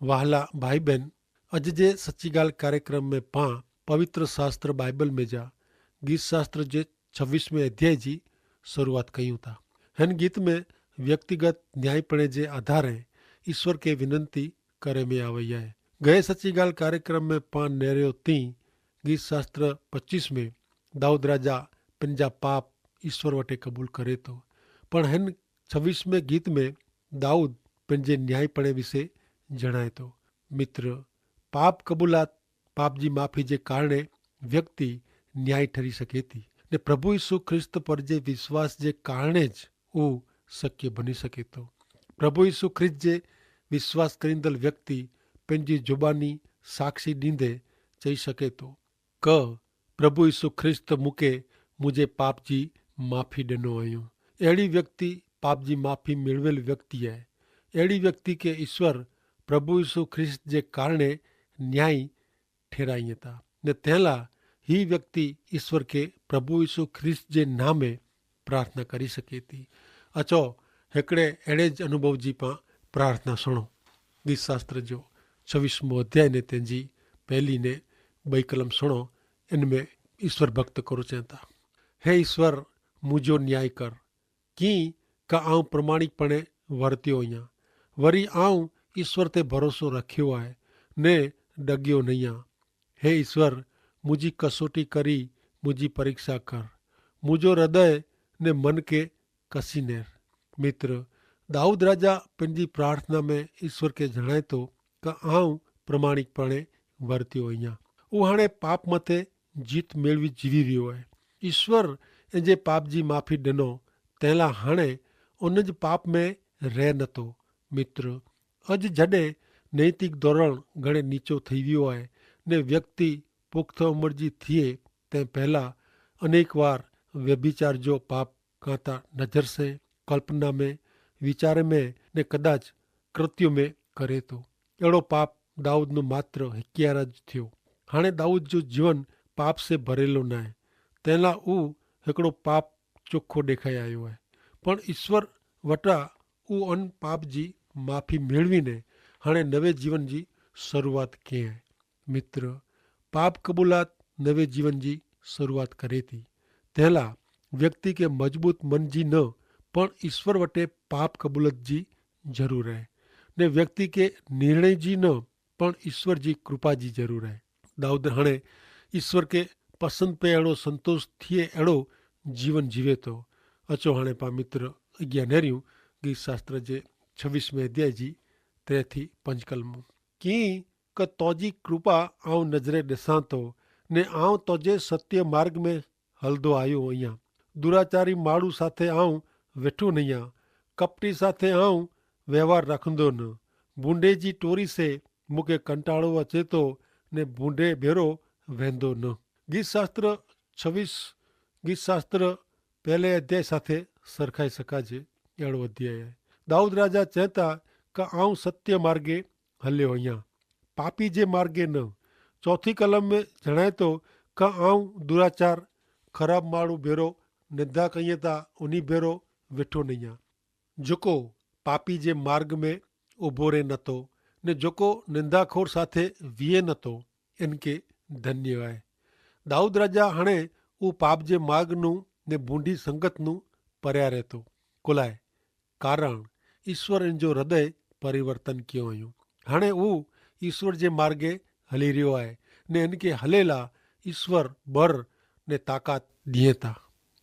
वाहला भाई बहन, अज जे सच्ची गाल कार्यक्रम में पां पवित्र शास्त्र बाइबल में जा गीत शास्त्र जे 26वें अध्याय जी शुरुआत कयूं था। हिन गीत में व्यक्तिगत न्यायपणे जे आधारे ईश्वर के विनंती करे में आवई है। गए सच्ची गाल कार्यक्रम में पां नेरियो ती गीत शास्त्र 25 में दाऊद राजा पंहिंजा पाप ईश्वर वटे कबूल करे तो, पण हिन 26वें गीत में दाऊद पंहिंजे न्यायपणे विषे जणाए तो। मित्र, पाप कबूलात पाप जी माफ़ी जे कारणे व्यक्ति न्याय ठरी सके थी ने प्रभु यीशु ख्रिस्त पर जे विश्वास जे कारणे ज ऊ शक्य बनी सके तो। प्रभु यीशु ख्रिस्त जे विश्वास करींदल व्यक्ति पंहिंजी जुबानी साक्षी ॾींदे चई सके तो क प्रभु यीशु ख्रिस्त मूंखे मुंहिंजे पाप जी माफ़ी ॾिनो आहियूं। अहिड़ी व्यक्ति पाप जी माफ़ी मेળવેલ व्यक्ति आहे। अहिड़ी व्यक्ति के ईश्वर प्रभु यीशु ख्रिस्त जे कारणे न्याय ठहिराईं था ने तंहिं ही व्यक्ति ईश्वर के प्रभु यीशु ख्रिस्त जे नामे प्रार्थना करी सके थी। अचो हिकिड़े अहिड़े ज अनुभव जी पां प्रार्थना सुणो। गीत शास्त्र जो 26वां अध्याय ने तंहिंजी पहली ने 2 कलम सुणो। इनमें ईश्वर भक्त करो चवनि था, हे ईश्वर मुंहिंजो न्याय कर कीअं का आउं प्रमाणिकपणे वर्तियो आहियां। वरी आउं ईश्वर ते भरोसो रखियो आहे ने डॻियो न आहियां। हे ईश्वर मुंहिंजी कसोटी करी मुंहिंजी परीक्षा कर, मुंहिंजो हृदय ने मन के कसी नेर। मित्र, दाऊद राजा पंहिंजी प्रार्थना में ईश्वर के जणाए थो त आउं प्रमाणिकपणे वर्तियो आहियां। उहो हाणे पाप मथे जीत मेळवी जीवी वियो आहे। ईश्वर इन जे पाप जी माफ़ी ॾिनो, तंहिं लाइ हाणे उन जे पाप में रह नथो। मित्र, अॼु जॾहिं नैतिक दौरण घणे नीचो थी वियो आहे ने व्यक्ति पुख्त उमिरि जी थिए तंहिं पहिला अनेक बार व्यभिचार जो पाप कां था नज़र से, कल्पना में, वीचार में ने कदाच कृत्य में करे थो। अहिड़ो पाप दाऊद नो मात्र हिकियार ज थियो। हाणे दाऊद जो जीवन पाप से भरियलु न आहे, तंहिं लाइ हू हिकिड़ो पाप चोखो ॾेखारे आयो आहे। पण ईश्वर वटां हू उन पाप जी माफ़ी मेળવીને हाणे नवे जीवन जी शुरूआत कई आहे। मित्र, पाप कबूलात नवे जीवन जी शुरूआत करे थी। तंहिं लाइ व्यक्ति के मजबूत मन जी न पण ईश्वर वटे पाप कबूलत जी ज़रूर आहे ने व्यक्ति के निर्णय जी न पण ईश्वर जी कृपा जी ज़रूर आहे। दाऊद हाणे ईश्वर के पसंदि पे अहिड़ो संतोष थिए अहिड़ो जीवन जीवे थो। अचो हाणे पाण मित्र अॻियां नेरियूं गीत शास्त्र जे 26वें अध्याय जी 3 थी 5 कलमूं। कीअं क तोजी कृपा आउं नज़रे ॾिसां थो ने आउं तोजे सत्य मार्ग में हलंदो आयो आहियां। दुराचारी माण्हू साथे आउं वेठो न आहियां, कपटी साथे आउं व्यवहार रखंदो न। बूंडे जी टोरी से मूंखे कंटाड़ो अचे थो ने बूंडे भेरो वेंदो न। गीत शास्त्र 26 गीत शास्त्र पहले अध्याय साथे सरखाई सकाजे अहिड़ो अध्याय आहे। दाऊद राजा चए था क आउं सत्य मार्गे हलियो आहियां, पापी जे मार्गे न। चौथी कलम में जणाए थो क आउं दुराचार ख़राब माण्हू भेरो निंदा कईं था उन्ही भेरो वेठो न आहियां। जेको पापी जे मार्ग में उभो रहे नथो ने जेको निंदाखोर साथे वीहे नथो, इनके धन्य आहे। दाऊद राजा हाणे हू पाप जे मार्ग नूं ने बूंडी संगत नूं परिया रहे थो कुलाए, कारण ईश्वर इन जो हृदय परिवर्तन कयो हुयूं। हाणे हू ईश्वर जे मार्गे हली रहियो आहे ने इनके हले ला ईश्वर बर ने ताक़त ॾिए था।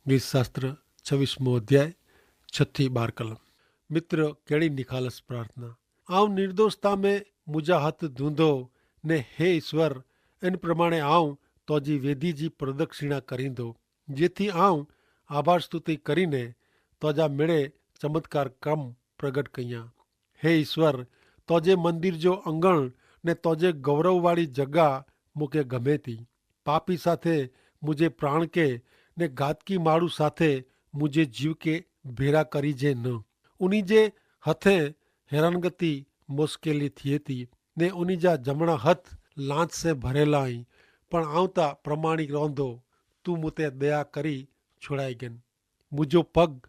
गीत शास्त्र 26वां अध्याय 6 थी 12 कलम। मित्र, कहिड़ी निखालस प्रार्थना। आउं निर्दोषता में मुंहिंजा हथ धोंदो ने हे ईश्वर इन प्रमाणे आउं तोजी वेदी जी प्रदक्षिणा करींदो, जेथी आउं आभार स्तुति करीने तोजा मिड़े चमत्कार कम प्रगट कयां। हे ईश्वर, तोजे मंदिर जो अंगण ने तोजे गौरव वाली जगह मूंखे गमे थी। पापी साथे मुझे प्राण के ने घातकी माण्हू साथे मुझे जीव के भेरा करीजे न। उन्ही जे हथे हैरानगति मुश्किली थिए थी ने उन्ही जा जमणा हथ लांच से भरेला आहीं, पण आउं त प्रमाणिक रहंदो, तूं मूं ते दया करी छुड़ाई गन। मुंहिंजो पग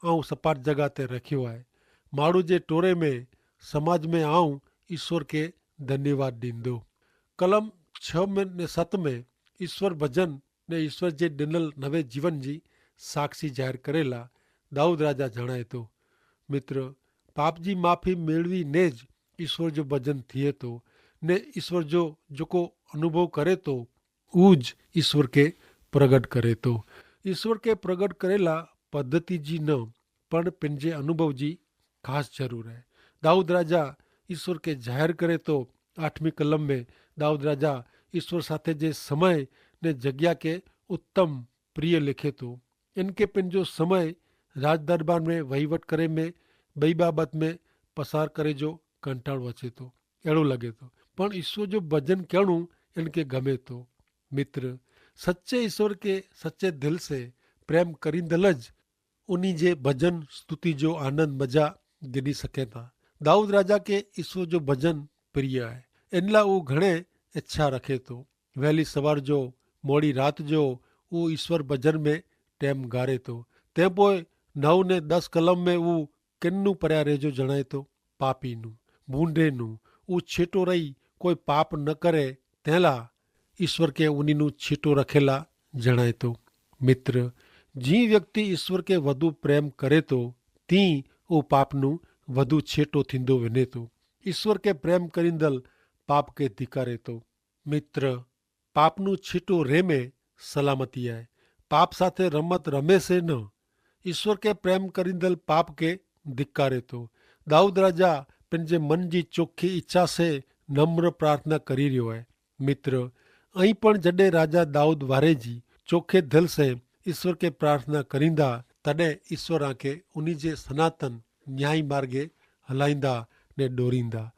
आउं सपाट जगह ते रखियो आहे। माण्हू जे टोरे में समाज में आउं ईश्वर के धन्यवाद ॾींदो। कलम 6 में ने 7 में ईश्वर भजन ने ईश्वर जे ॾिनल नवे जीवन जी साक्षी जाहिर करेला दाऊद राजा जणाए थो। मित्र, पाप जी माफ़ी मेળવીને જ ईश्वर जो भजन थिए थो ने ईश्वर जो जेको अनुभव करे थो उहो ज ईश्वर के प्रगट करे थो। ईश्वर के प्रगट करेला पद्धति जी न पण पंहिंजे अनुभव जी ख़ासि ज़रूर आहे। दाऊद राजा ईश्वर के जाहिर करे थो। 8वीं कलम में दाऊद राजा ईश्वर साथे जे समय ने जग्या के उत्तम प्रिय लिखे थो। इनके पंहिंजो समय राज दरबार में वहीवट करे में ॿई बाबत में पसार करे जो कंटाड़ो अचे थो, अहिड़ो लॻे थो। पण ईश्वर जो भजन करणु इनके गमे थो। मित्र, सच्चे ईश्वर के सच्चे दिल से प्रेम करींदल ज उन्हीं जे भजन स्तुति जो आनंद मजा गिनी सके था। दाऊद राजा के ईश्वर जो भजन प्रिय है, इन लाइ उहो घणे इच्छा रखे थो। वहली सवार जो मोड़ी रात जो उहो ईश्वर भजन में टाइम गारे थो। तंहिं पोइ 9 ने 10 कलम में उहो किन्नू परिया रेजो जणाए थो। पापी नू बूंदे नू उहो छेटो रही कोई पाप न करे तंहिं लाइ ईश्वर के उन्हीं नू छेटो रखेला जणाए थो। मित्र, जी व्यक्ति ईश्वर के वधु प्रेम करे थो तीं उहो पाप नू वधु छेटो थींदो वञे थो। ईश्वर के प्रेम करींदल पाप के धिकारे थो। मित्र, पाप नू छेटो रे में सलामती आहे। पाप साथे रमत रमे से न, ईश्वर के प्रेम करींदल पाप के धिकारे थो। दाऊद राजा पंहिंजे मन जी चोखी इच्छा से नम्र प्रार्थना करी रहियो आहे। मित्र, ऐं पण जॾहिं राजा दाऊद वारे जी चोखे दिल से ईश्वर के प्रार्थना करींदा तॾहिं ईश्वर आंखे उन्हीं जे सनातन न्याय मार्गे हलाईंदा ने ॾोरींदा।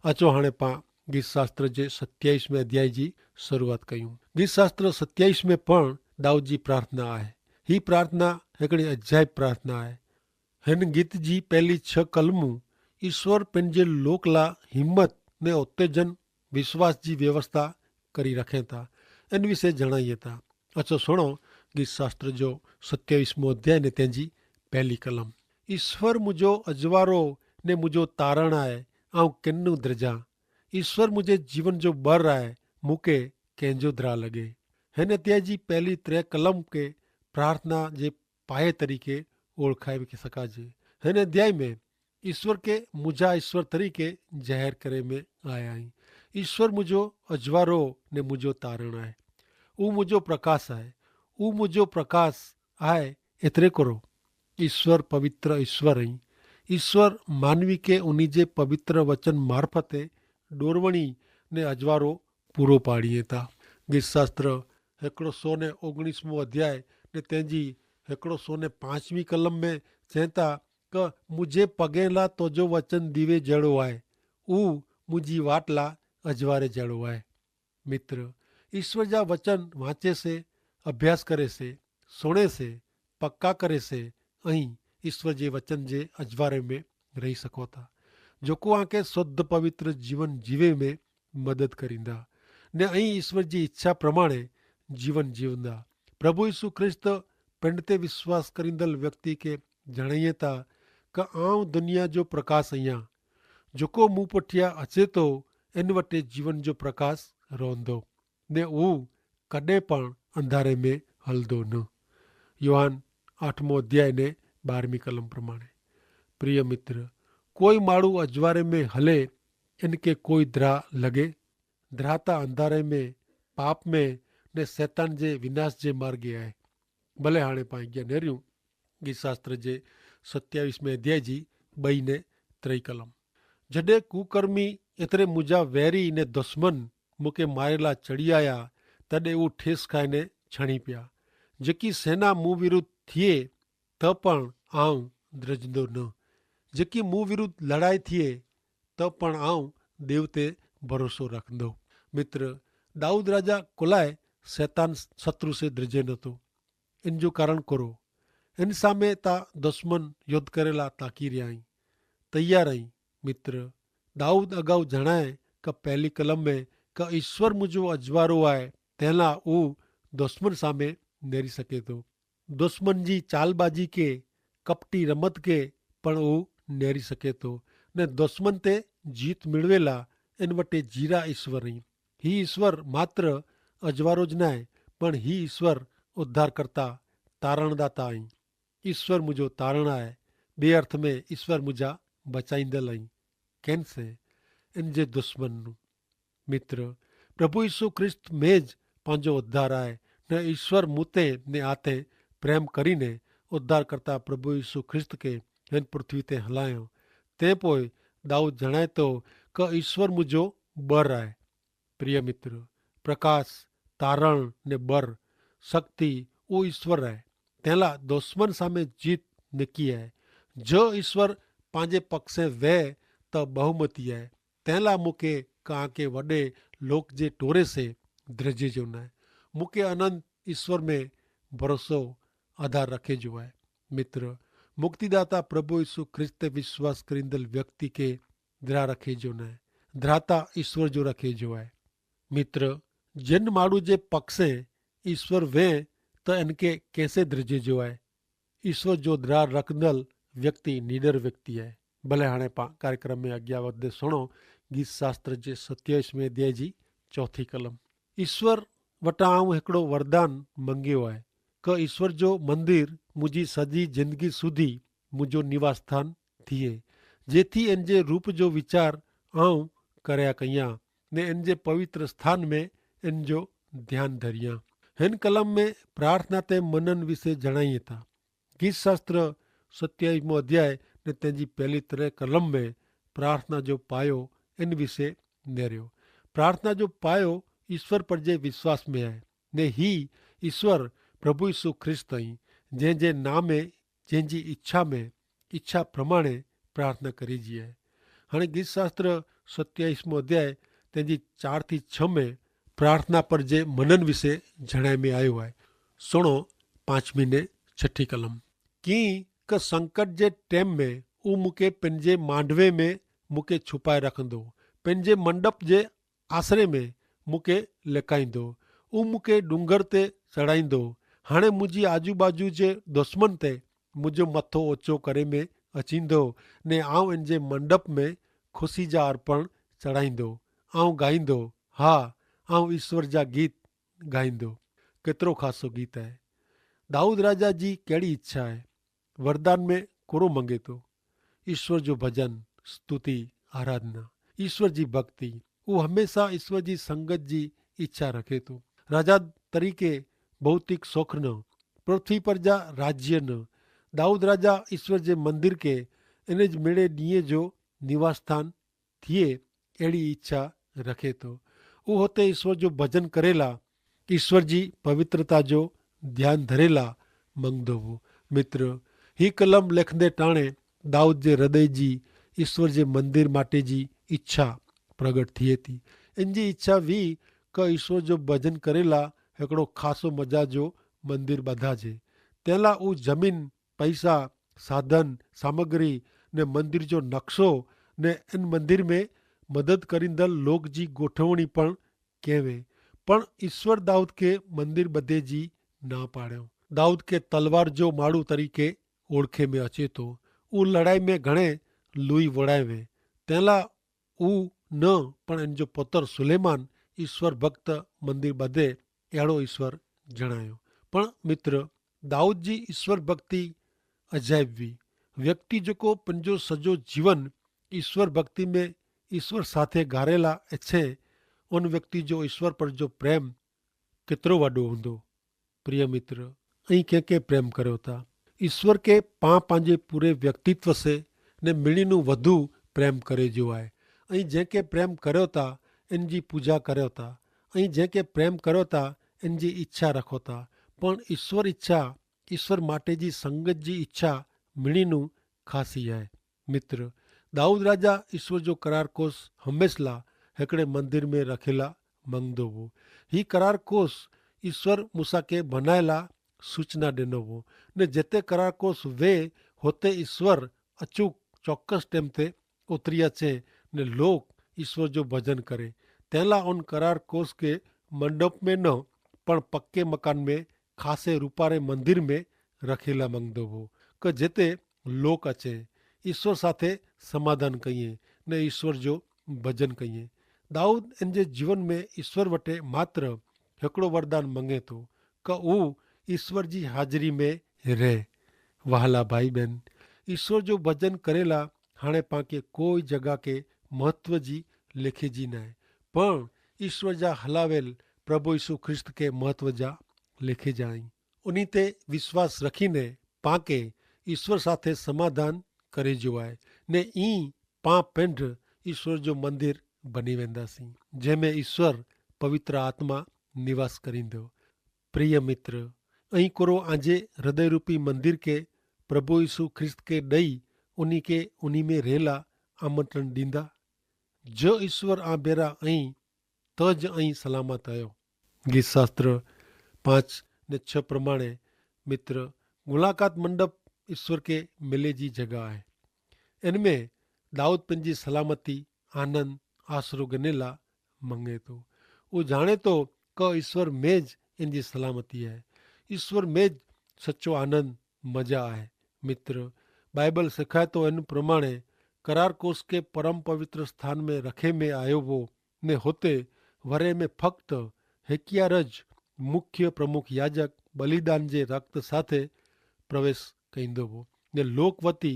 अचो हाणे पां गीत शास्त्र जे 27वें अध्याय जी शुरूआत कयूं। गीत शास्त्र 27 में पण दाऊद जी प्रार्थना आहे। ही प्रार्थना हिकिड़ी अजाइब प्रार्थना आहे। हिन गीत जी पहली 6 कलमूं ईश्वर पंहिंजे लोक लाइ हिम्मत ने उत्तेजन विश्वास जी व्यवस्था करी रखे था। इन विषय जणाइए था। अचो सुणो गीत शास्त्र जो 27वां अध्याय ने तंहिंजी पहली कलम। ईश्वर मुंहिंजो अजवारो ने मुंहिंजो तारण आहे, आऊं किन्नू द्रजा। ईश्वर मुंहिंजे जीवन जो बर आहे, मूंखे कंहिंजो द्रा लॻे। हिन अध्याय जी पहली 3 कलम के प्रार्थना जे पाए तरीक़े ओळखाए सघिजे। हिन अध्याय में ईश्वर के मुंहिंजा ईश्वर तरीक़े ज़ाहिर करे में आया आहिनि। ईश्वर मुंहिंजो अजवारो ने मुंहिंजो तारण आहे, उहो मुंहिंजो प्रकाश आहे, उहो मुंहिंजो प्रकाश आहे। एतिरे करो ईश्वर पवित्र ईश्वर आई। ईश्वर मानवी के उन्हीं जे पवित्र वचन मार्फते डोरवणी ने अजवारो पूरो पाड़ीए था। गीत शास्त्र 119 अध्याय ने तंहिंजी 105वीं कलम में चवनि था क मुंहिंजे पगे ला तुंहिंजो वचन दीवे जहिड़ो आहे, उहो मुंहिंजी वाट ला अजवारे जहिड़ो आहे। मित्र, ईश्वर जा वचन वांचे से, अभ्यास करे से, सुणे से, पक्का करे से ऐं ईश्वर जे वचन जे अजवारे में रही सघो था, जेको आंखे शुद्ध पवित्र जीवन जीवे में मदद करींदा ने ऐं ईश्वर जी इच्छा प्रमाणे जीवन जीवंदा। प्रभु यीशु ख्रिस्त पिंड ते विश्वास करींदल व्यक्ति के जणाइए था क आऊं दुनिया जो प्रकाश आहियां, जेको मूं पुठियां अचे थो इन वटि जीवन जो प्रकाश रहंदो ने उहो कॾहिं पण अंधारे में हलंदो न। योहान 8 अध्याय ने 12वीं कलम प्रमाणे। प्रिय मित्र, कोई माण्हू अजवारे में हले इनके कोई द्रा लगे। द्रा त अंधारे में, पाप में ने शैतान जे विनाश जे मार्गे आहे। भले हाणे पाण अॻियां नेरियूं गीत शास्त्र जे 27वें अध्याय जी 2 ने 3 कलम। जॾहिं कुकर्मी एतिरे मुंहिंजा वैरी ने दुश्मन मूंखे मारे लाइ चढ़ी आया, तॾहिं उहो ठेस खाइने छणी पिया। जेकी सेना मूं विरुद्ध थिए त पण आऊं द्रजंदो न, जेकी मूं विरुद्ध लड़ाई थिए त पण आऊं देव ते भरोसो रखंदो। मित्र, दाऊद राजा कुलाए शैतान शत्रु से द्रजे नथो। इन जो कारण करो इन सामे ता दुश्मन युद्ध करेला ताकी रहिया आहीं, तैयार आहीं। मित्र, दाऊद अगाऊ जणाए क पहली कलम में કે ઈશ્વર મુજો અજવાળો आहे તેલા હું દુશ્મન સામે નેરી શકે તો દુશ્મનજી ચાલબાજી કે કપટી રમત કે પણ હું નેરી શકે તો ને દુશ્મન તે જીત મેળવેલા એન વટે જીરા ઈશ્વર અહીં ही ईश्वर मात्र अजवारो ज नाय पण ही ईश्वर उद्धार करता तारणदाता आई ईश्वर मुझो तारणा है बे अर्थ में ईश्वर मुझा बचाईंदल आई केन से इन जे दुश्मन मित्र प्रभु यीशु ख्रिस्त में ज पांजो उद्धार आए ने ईश्वर मुते ने आते प्रेम करीने उद्धार करता प्रभु यीशु ख्रिस्त के हिन पृथ्वी ते हलायो ते पोइ दाऊद जणाए तो क ईश्वर मुझो बर आए प्रिय मित्र प्रकाश तारण ने बर शक्ति वो ईश्वर है तेला दुश्मन सामे जीत निकी है जो ईश्वर पांजे पक्षे वे तो बहुमती है तेला मुके कहा के वडे लोक जे टोरे से द्रजे जो न मुके अनंत ईश्वर में भरोसो आधार रखे जो है मित्र मुक्तिदाता प्रभु यीशु ख्रिस्त विश्वास करिंदल व्यक्ति के द्रा रखे जो न द्राता ईश्वर जो रखे जो है मित्र जिन माड़ू जे पक्षे ईश्वर वे तो इनके कैसे द्रजे जो है ईश्वर जो द्रार रखदल व्यक्ति निडर व्यक्ति है भले हाणे कार्यक्रम में अग्या वधे सुनो गीत शास्त्र जे 27वें अध्याय जी 4 कलम ईश्वर वटा आऊं हिकिड़ो वरदान मंगियो है क ईश्वर जो मंदिर मुझी सजी जिंदगी सुधी मुझो निवास स्थान थिए जेथी इन जे रूप जो विचार आऊं करया कया ने इन जे पवित्र स्थान में इन जो ध्यान धरिया हिन कलम में प्रार्थना ते मनन विषय जणाई था गीत शास्त्र 27मो अध्याय ने तेजी पहली तरह कलम में प्रार्थना जो पायो इन विषय नेरियो प्रार्थना जो पायो ईश्वर पर जे विश्वास में है ने ही ईश्वर प्रभु यीशु ख्रिस्त ही जे जे नामे जंहिंजी इच्छा में इच्छा प्रमाणे प्रार्थना करीजी है हाँ गीत शास्त्र 27मो अध्याय तेजी 4 થી 6 में प्रार्थना पर जे मनन विषय जणाए में आयो है सुनो 5वीं ने 6 कलम की क संकट जे टेम में ऊ मुके पंजे मांडवे में मुके छुपाए रखंदो पंजे मंडप जे आसरे में मुके लिकाईंदो ऊ मुके डूंगर ते चढ़ाईंदो हाणे मुझी आजू बाजू जे दुश्मन ते मुझो मथो ओचो करे में अचींदो ने आऊं इन जे मंडप में खुशी जा अर्पण चढ़ाईंदो आऊं गाईंदो हा आऊं ईश्वर जा गीत गाईंदो केतिरो खासो गीत है दाऊद राजा जी कहिड़ी इच्छा है वरदान में कोरो मंगे तो ईश्वर जो भजन स्तुति आराधना ईश्वर जी भक्ति वो हमेशा ईश्वर जी संगत जी इच्छा रखे तो राजा तरीके भौतिक सुख न पृथ्वी पर जा राज्य न दाऊद राजा ईश्वर जे मंदिर के इन ज मेड़े ॾींहं जो निवास स्थान थिए अहिड़ी इच्छा रखे तो वो होते ईश्वर जो भजन करेला ईश्वर जी पवित्रता जो ध्यान धरेला मंगदो वो मित्र ही कलम लिखंदे टाणे दाऊद जे हृदय जी ईश्वर जे मंदिर माटे जी इच्छा प्रगट थिए थी इन जी इच्छा वी क ईश्वर जो भजन करेला हिकिड़ो खासो मजा जो मंदिर ॿधाजे तेला ऊ जमीन पैसा साधन सामग्री ने मंदिर जो नक्शो ने इन मंदिर में मदद करींदल लोक जी गोठवणी पण कहेवे पण ईश्वर दाऊद के मंदिर ॿधे जी ना पाड़ियो दाऊद के तलवार जो माड़ू तरीके ओळखे में अचे तो ऊ लड़ाई में घणे लुई वड़ावे तेला ऊ न पण इन जो पुत्र सुलेमान ईश्वर भक्त मंदिर ॿधे अहिड़ो ईश्वर जणायो पण मित्र दाऊद जी ईश्वर भक्ति अजायब हुई व्यक्ति जेको पंहिंजो सॼो जीवन ईश्वर भक्ति में ईश्वर साथे गारेला छे उन व्यक्ति जो ईश्वर पर जो प्रेम केतिरो वॾो हूंदो प्रिय मित्र ऐं कंहिंखे प्रेम करियो था ईश्वर के पंहिंजे पूरे व्यक्तित्व से ने मिणीनू वधू प्रेम करे जो आहे ऐं जंहिंखे प्रेम करियो था इन जी पूजा करियो था ऐं जंहिंखे प्रेम करियो था इन जी इच्छा रखो था पण ईश्वर इच्छा ईश्वर माटे जी संगत जी इच्छा मिणीनू खासी है मित्र दाऊद राजा ईश्वर जो करार कोस हमेशा हिकिड़े मंदिर में रखेला मंगदो हो ही करार कोस ईश्वर मूसा के बनायला सूचना ॾिनो हो ने जिते करार कोस वे होते ईश्वर अचूक चौक्कस टाइम ते उतरी अचे ने लोग ईश्वर जो भजन करे तेला उन करार कोस के मंडप में न पण पक्के मकान में खासे रूपारे मंदिर में रखेला मंगदो हो कि जेते लोक अचे ईश्वर साथे समाधान कहिए ने ईश्वर जो भजन कहिए। दाऊद इन जे जीवन में ईश्वर वटे मात्र हिकिड़ो वरदान मंगे तो कि ऊ ईश्वर जी हाजिरी में रहे। वहाला भाई बहन, ईश्वर जो भजन करेला हाणे पाके कोई जगह के महत्व जी लिखे जी न आहे, पण ईश्वर जा हलावेल प्रभु यीशु ख्रिस्त के महत्व जा लिखे जाई। उन्हीं ते विश्वास रखीने पाके ईश्वर साथे समाधान करे जो आहे ने ई पा पिंड ईश्वर जो मंदिर बनी वेंदासीं जंहिंमें ईश्वर पवित्र आत्मा निवास करींदो। प्रिय मित्र, અહીં કોરો આજે હૃદયરૂપી મંદિર કે પ્રભુ ઈસુ ખ્રિસ્ત કે દઈ ઉની में રહેલા આમંત્રણ દીંदा। જો ઈશ્વર આ બેરા અહીં તો જ અહીં સલામત થયો। ગીતશાસ્ત્ર 5:6 પ્રમાણે મિત્ર मुलाकात मंडप ईश्वर के मिले जी जगह है। इनमें दाऊद पंजी सलामती आनंद आसरो गनेला मंगे तो वो जाने तो क ईश्वर मेज इनकी सलामती है। ईश्वर मेज सच्चो आनंद मजा है। मित्र बाइबल सिखाए तो इन प्रमाणे करार कोस के परम पवित्र स्थान में रखे में आयो वो ने होते वरे में फक्त हेकियारज मुख्य प्रमुख याजक बलिदान जे रक्त साथे प्रवेश कहींदो हो ने लोकवती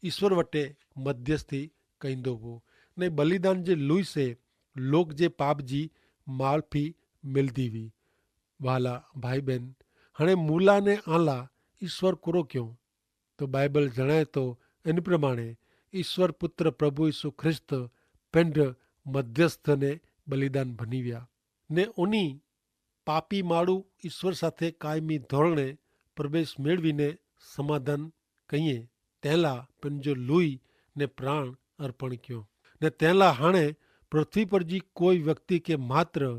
ईश्वर वटे मध्यस्थी कहींदो हो ने बलिदान जे लुई से लोक जे पाप जी माफ़ी मिलती हुई। वाला भाई बहन, हणे मूला ने आला ईश्वर कुरो क्यों तो बाइबल जणाए तो इन प्रमाणे ईश्वर पुत्र प्रभु यीशु ख्रिस्त पिंड मध्यस्थ ने बलिदान बनी व्या ने उनी पापी माड़ू ईश्वर साथे कायमी धोरणे प्रवेश मेळवीने समाधान कहिए तेला पंहिंजो लुई ने प्राण अर्पण क्यों ने तेला हाणे पृथ्वी पर जी कोई व्यक्ति के मात्र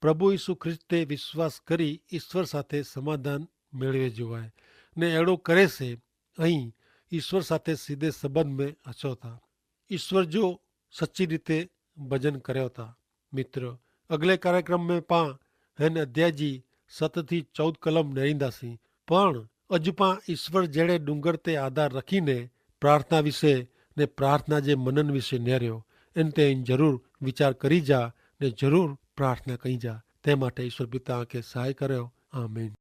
प्रभु यीशु ख्रिस्ते विश्वास करी ईश्वर साथे समाधान मेळवे जो है ने एड़ो करे से अहीं ईश्वर साथे सीधे संबंध में अचो था। ईश्वर जो सच्ची रीते भजन कर्यो था। मित्र अगले कार्यक्रम में पा हिन अध्याय जी 7 થી 14 कलम नरींदासीं पण अज पा ईश्वर जड़े डूंगर ते आधार रखीने प्रार्थना विषे ने प्रार्थना जे मनन विषे न्यार्यो इन ते जरूर विचार करी जा ने जरूर प्रार्थना कही जा। ते माटे ईश्वर पिता के सहाय कर्यो। आमीन।